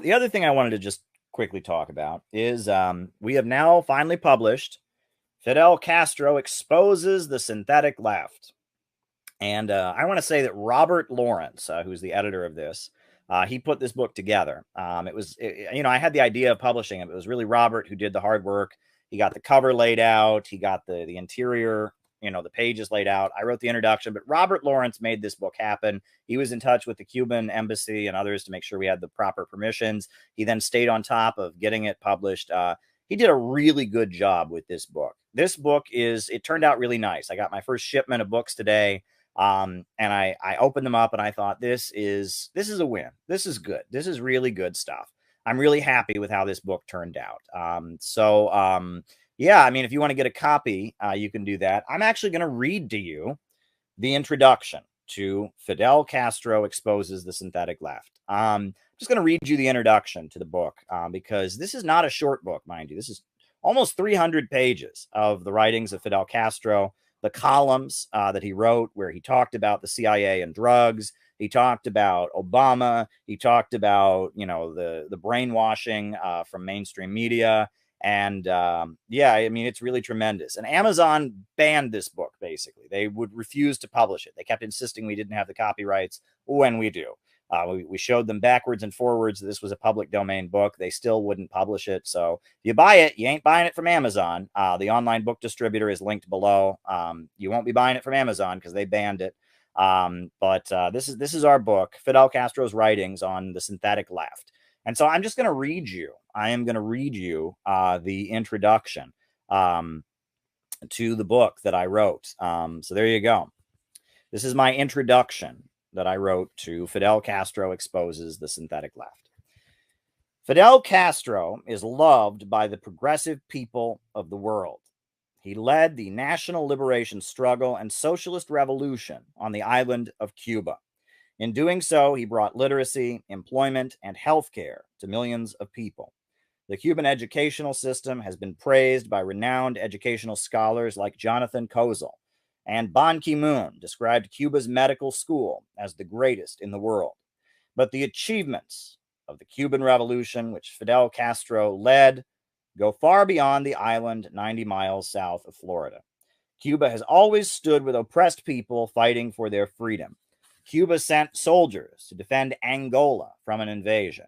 The other thing I wanted to just quickly talk about is we have now finally published Fidel Castro Exposes the Synthetic Left. And I want to say that Robert Lawrence, who's the editor of this, he put this book together. I had the idea of publishing it. It was really Robert who did the hard work. He got the cover laid out. He got the interior, the pages laid out. I wrote the introduction, but Robert Lawrence made this book happen. He was in touch with the Cuban embassy and others to make sure we had the proper permissions. He then stayed on top of getting it published. He did a really good job with this book. This book it turned out really nice. I got my first shipment of books today. And I opened them up and I thought, this is a win. This is good. This is really good stuff. I'm really happy with how this book turned out. Yeah, I mean, if you want to get a copy, you can do that. I'm actually going to read to you the introduction to Fidel Castro Exposes the Synthetic Left. I'm just going to read you the introduction to the book because this is not a short book, mind you. This is almost 300 pages of the writings of Fidel Castro, the columns that he wrote where he talked about the CIA and drugs. He talked about Obama. He talked about, the brainwashing from mainstream media. And yeah, I mean, it's really tremendous. And Amazon banned this book, basically. They would refuse to publish it. They kept insisting we didn't have the copyrights when we do. We showed them backwards and forwards that this was a public domain book. They still wouldn't publish it. So if you buy it, you ain't buying it from Amazon. The online book distributor is linked below. You won't be buying it from Amazon because they banned it. But this is our book, Fidel Castro's writings on the synthetic left. And so I'm just going to read you. I am going to read you the introduction to the book that I wrote. So there you go. This is my introduction that I wrote to Fidel Castro Exposes the Synthetic Left. Fidel Castro is loved by the progressive people of the world. He led the national liberation struggle and socialist revolution on the island of Cuba. In doing so, he brought literacy, employment, and health care to millions of people. The Cuban educational system has been praised by renowned educational scholars like Jonathan Kozol, and Ban Ki-moon described Cuba's medical school as the greatest in the world. But the achievements of the Cuban Revolution, which Fidel Castro led, go far beyond the island 90 miles south of Florida. Cuba has always stood with oppressed people fighting for their freedom. Cuba sent soldiers to defend Angola from an invasion.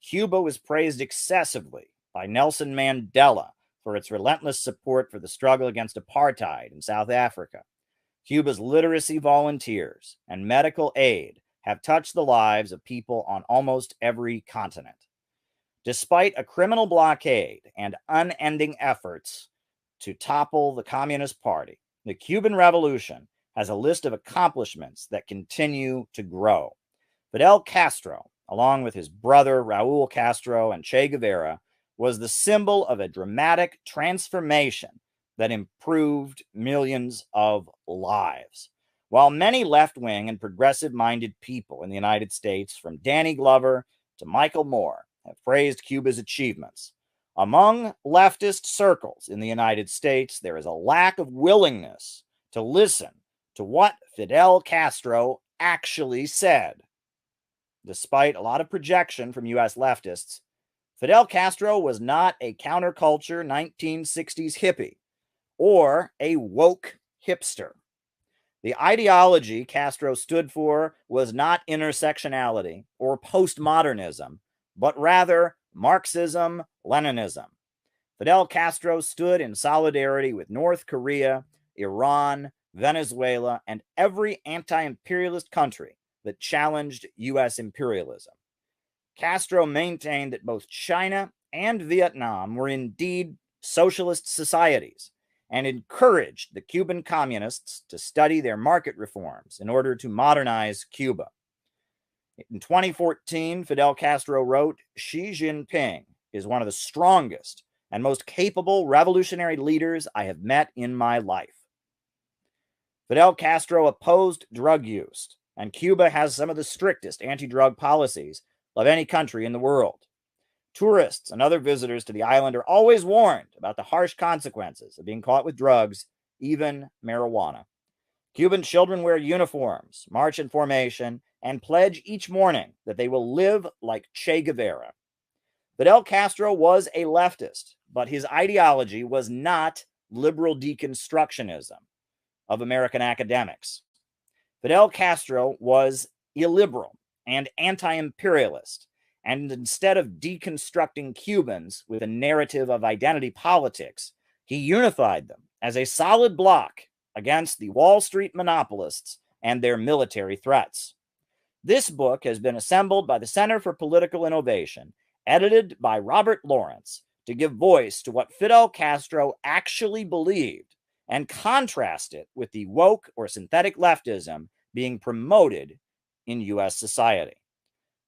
Cuba was praised excessively by Nelson Mandela for its relentless support for the struggle against apartheid in South Africa. Cuba's literacy volunteers and medical aid have touched the lives of people on almost every continent. Despite a criminal blockade and unending efforts to topple the Communist Party, the Cuban Revolution has a list of accomplishments that continue to grow. Fidel Castro, along with his brother Raul Castro and Che Guevara, was the symbol of a dramatic transformation that improved millions of lives. While many left-wing and progressive-minded people in the United States, from Danny Glover to Michael Moore, have praised Cuba's achievements, among leftist circles in the United States, there is a lack of willingness to listen to what Fidel Castro actually said. Despite a lot of projection from U.S. leftists, Fidel Castro was not a counterculture 1960s hippie or a woke hipster. The ideology Castro stood for was not intersectionality or postmodernism, but rather Marxism-Leninism. Fidel Castro stood in solidarity with North Korea, Iran, Venezuela, and every anti-imperialist country that challenged U.S. imperialism. Castro maintained that both China and Vietnam were indeed socialist societies and encouraged the Cuban communists to study their market reforms in order to modernize Cuba. In 2014, Fidel Castro wrote, "Xi Jinping is one of the strongest and most capable revolutionary leaders I have met in my life." Fidel Castro opposed drug use, and Cuba has some of the strictest anti-drug policies of any country in the world. Tourists and other visitors to the island are always warned about the harsh consequences of being caught with drugs, even marijuana. Cuban children wear uniforms, march in formation, and pledge each morning that they will live like Che Guevara. Fidel Castro was a leftist, but his ideology was not liberal deconstructionism of American academics. Fidel Castro was illiberal and anti-imperialist, and instead of deconstructing Cubans with a narrative of identity politics, he unified them as a solid bloc against the Wall Street monopolists and their military threats. This book has been assembled by the Center for Political Innovation, edited by Robert Lawrence, to give voice to what Fidel Castro actually believed and contrast it with the woke or synthetic leftism being promoted in U.S. society.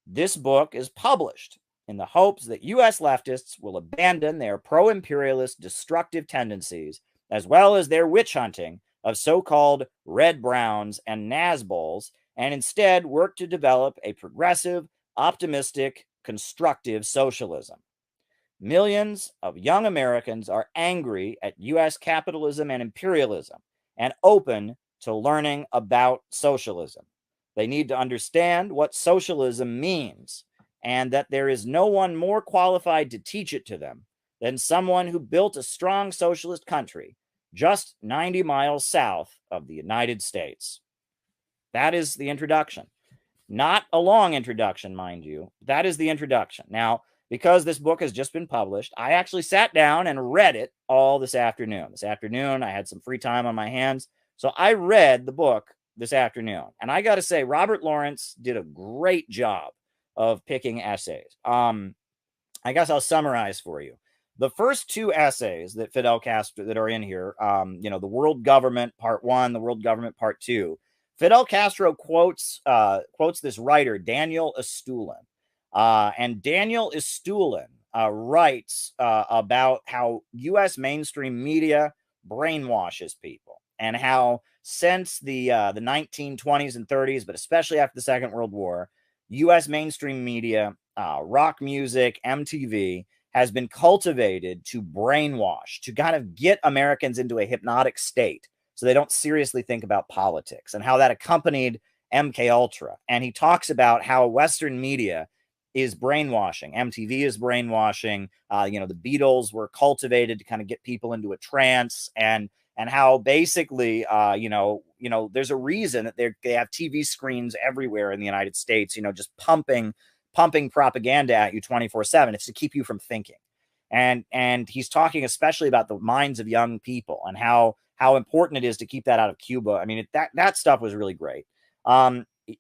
This book is published in the hopes that U.S. leftists will abandon their pro-imperialist destructive tendencies, as well as their witch hunting of so-called red browns and Nazbols, and instead work to develop a progressive, optimistic, constructive socialism. Millions of young Americans are angry at U.S. capitalism and imperialism and open to learning about socialism. They need to understand what socialism means and that there is no one more qualified to teach it to them than someone who built a strong socialist country just 90 miles south of the United States. That is the introduction. Not a long introduction, mind you. That is the introduction. Now, because this book has just been published, I actually sat down and read it all this afternoon. This afternoon, I had some free time on my hands, so I read the book this afternoon. And I got to say, Robert Lawrence did a great job of picking essays. I guess I'll summarize for you. The first two essays that Fidel Castro that are in here, the World Government Part 1, the World Government Part 2, Fidel Castro quotes this writer, Daniel Estulin. And Daniel Estulin writes about how U.S. mainstream media brainwashes people, and how since the 1920s and 30s, but especially after the Second World War, U.S. mainstream media, rock music, MTV, has been cultivated to brainwash, to kind of get Americans into a hypnotic state so they don't seriously think about politics, and how that accompanied MK Ultra. And he talks about how Western media is brainwashing. MTV is brainwashing. The Beatles were cultivated to kind of get people into a trance, and how basically, there's a reason that they have TV screens everywhere in the United States, just pumping propaganda at you 24/7. It's to keep you from thinking. And he's talking especially about the minds of young people and how important it is to keep that out of Cuba. I mean, that stuff was really great.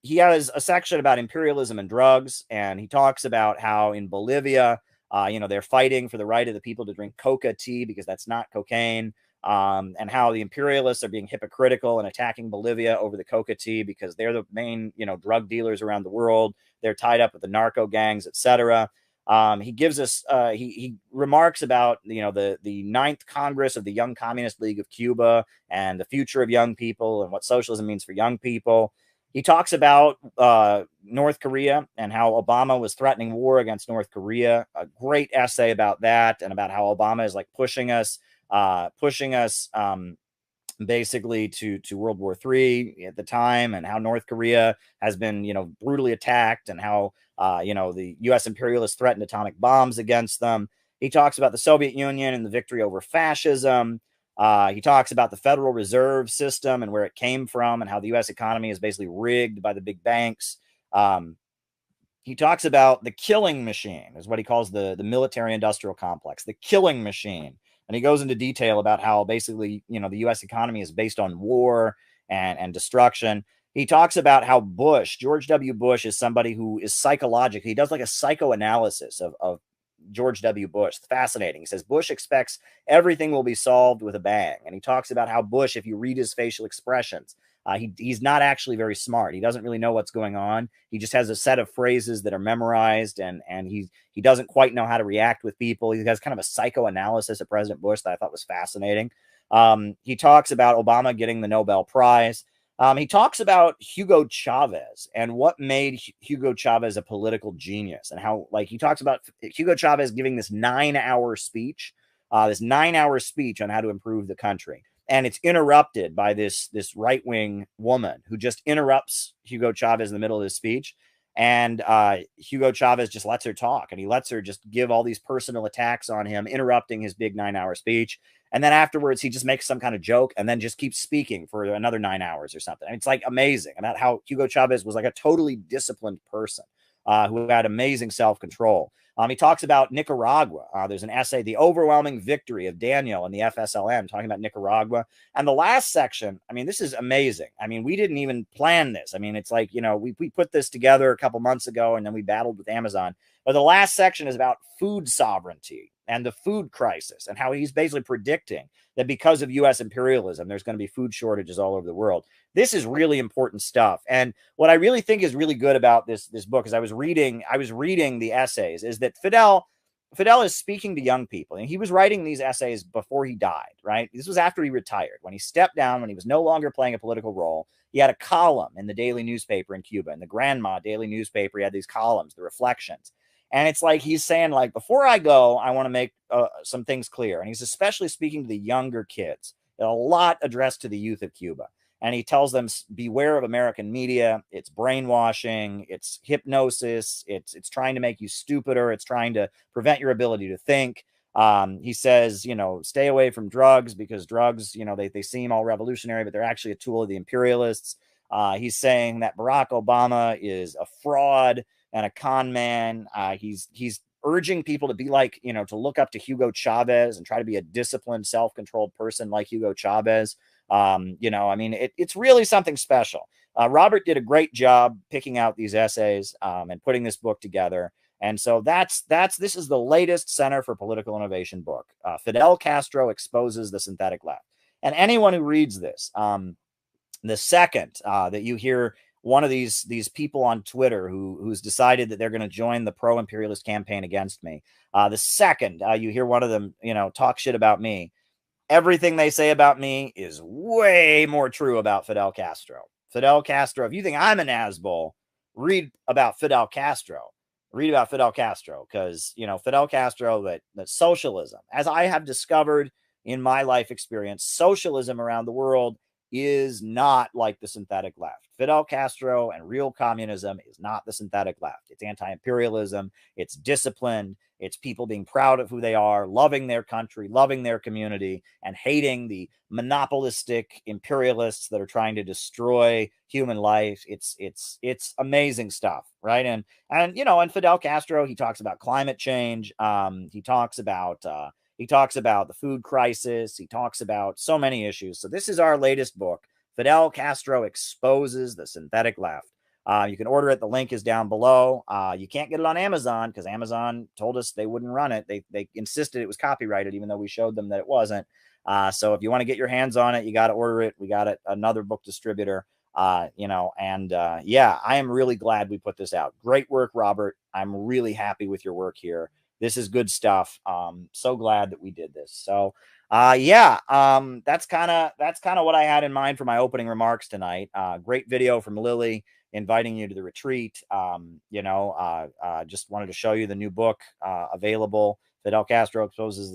He has a section about imperialism and drugs, and he talks about how in Bolivia, they're fighting for the right of the people to drink coca tea because that's not cocaine, and how the imperialists are being hypocritical and attacking Bolivia over the coca tea because they're the main, drug dealers around the world. They're tied up with the narco gangs, etc. He gives us, he remarks about, the Ninth Congress of the Young Communist League of Cuba and the future of young people and what socialism means for young people. He talks about North Korea and how Obama was threatening war against North Korea. A great essay about that, and about how Obama is like pushing us basically to World War III at the time, and how North Korea has been, brutally attacked, and how, the U.S. imperialists threatened atomic bombs against them. He talks about the Soviet Union and the victory over fascism. He talks about the Federal Reserve System and where it came from, and how the U.S. economy is basically rigged by the big banks. He talks about the killing machine, is what he calls the military-industrial complex, the killing machine. And he goes into detail about how basically, the U.S. economy is based on war and destruction. He talks about how George W. Bush, is somebody who is psychological. He does like a psychoanalysis of George W. Bush. It's fascinating. He says Bush expects everything will be solved with a bang. And he talks about how Bush, if you read his facial expressions, he's not actually very smart. He doesn't really know what's going on. He just has a set of phrases that are memorized, and he doesn't quite know how to react with people. He has kind of a psychoanalysis of President Bush that I thought was fascinating. He talks about Obama getting the Nobel Prize. He talks about Hugo Chavez and what made Hugo Chavez a political genius, and how, he talks about Hugo Chavez giving this 9-hour speech, on how to improve the country. And it's interrupted by this right-wing woman who just interrupts Hugo Chavez in the middle of his speech. And Hugo Chavez just lets her talk, and he lets her just give all these personal attacks on him, interrupting his big 9-hour speech. And then afterwards, he just makes some kind of joke and then just keeps speaking for another 9 hours or something. And it's like amazing about how Hugo Chavez was like a totally disciplined person who had amazing self-control. He talks about Nicaragua. There's an essay, The Overwhelming Victory of Daniel and the FSLN, talking about Nicaragua. And the last section, I mean, this is amazing. I mean, we didn't even plan this. I mean, it's like, you know, we put this together a couple months ago, and then we battled with Amazon. But the last section is about food sovereignty and the food crisis, and how he's basically predicting that because of U.S. imperialism, there's going to be food shortages all over the world. This is really important stuff. And what I really think is really good about this book, is I was reading the essays, is that Fidel is speaking to young people, and he was writing these essays before he died, right? This was after he retired. When he stepped down, when he was no longer playing a political role, he had a column in the daily newspaper in Cuba, in the Grandma daily newspaper. He had these columns, the reflections. And it's like he's saying, like, before I go, I want to make some things clear. And he's especially speaking to the younger kids, a lot addressed to the youth of Cuba. And he tells them, beware of American media. It's brainwashing. It's hypnosis. It's trying to make you stupider. It's trying to prevent your ability to think. He says, you know, stay away from drugs, because drugs, you know, they seem all revolutionary, but they're actually a tool of the imperialists. He's saying that Barack Obama is a fraud and a con man. He's urging people to be like, you know, to look up to Hugo Chavez and try to be a disciplined, self-controlled person like Hugo Chavez. You know, I mean, it's really something special. Robert did a great job picking out these essays and putting this book together. And so this is the latest Center for Political Innovation book. Fidel Castro Exposes the Synthetic Left. And anyone who reads this, the second that you hear one of these people on Twitter who's decided that they're going to join the pro-imperialist campaign against me, the second you hear one of them, you know, talk shit about me, everything they say about me is way more true about Fidel Castro. Fidel Castro, if you think I'm an asshole, read about Fidel Castro. Read about Fidel Castro, because, you know, Fidel Castro, that socialism, as I have discovered in my life experience, socialism around the world is not like the synthetic left. Fidel Castro and real communism is not the synthetic left. It's anti-imperialism. It's disciplined. It's people being proud of who they are, loving their country, loving their community, and hating the monopolistic imperialists that are trying to destroy human life. It's amazing stuff, right? And you know, and Fidel Castro, he talks about climate change. He talks about the food crisis. He talks about so many issues. So this is our latest book, Fidel Castro Exposes the Synthetic Left. You can order it. The link is down below. You can't get it on Amazon because Amazon told us they wouldn't run it. They insisted it was copyrighted, even though we showed them that it wasn't. So if you want to get your hands on it, you got to order it. We got it, another book distributor. You know, and yeah, I am really glad we put this out. Great work, Robert. I'm really happy with your work here. This is good stuff. So glad that we did this. So yeah, that's kind of what I had in mind for my opening remarks tonight. Great video from Lily inviting you to the retreat. You know, just wanted to show you the new book available. Fidel Castro Exposes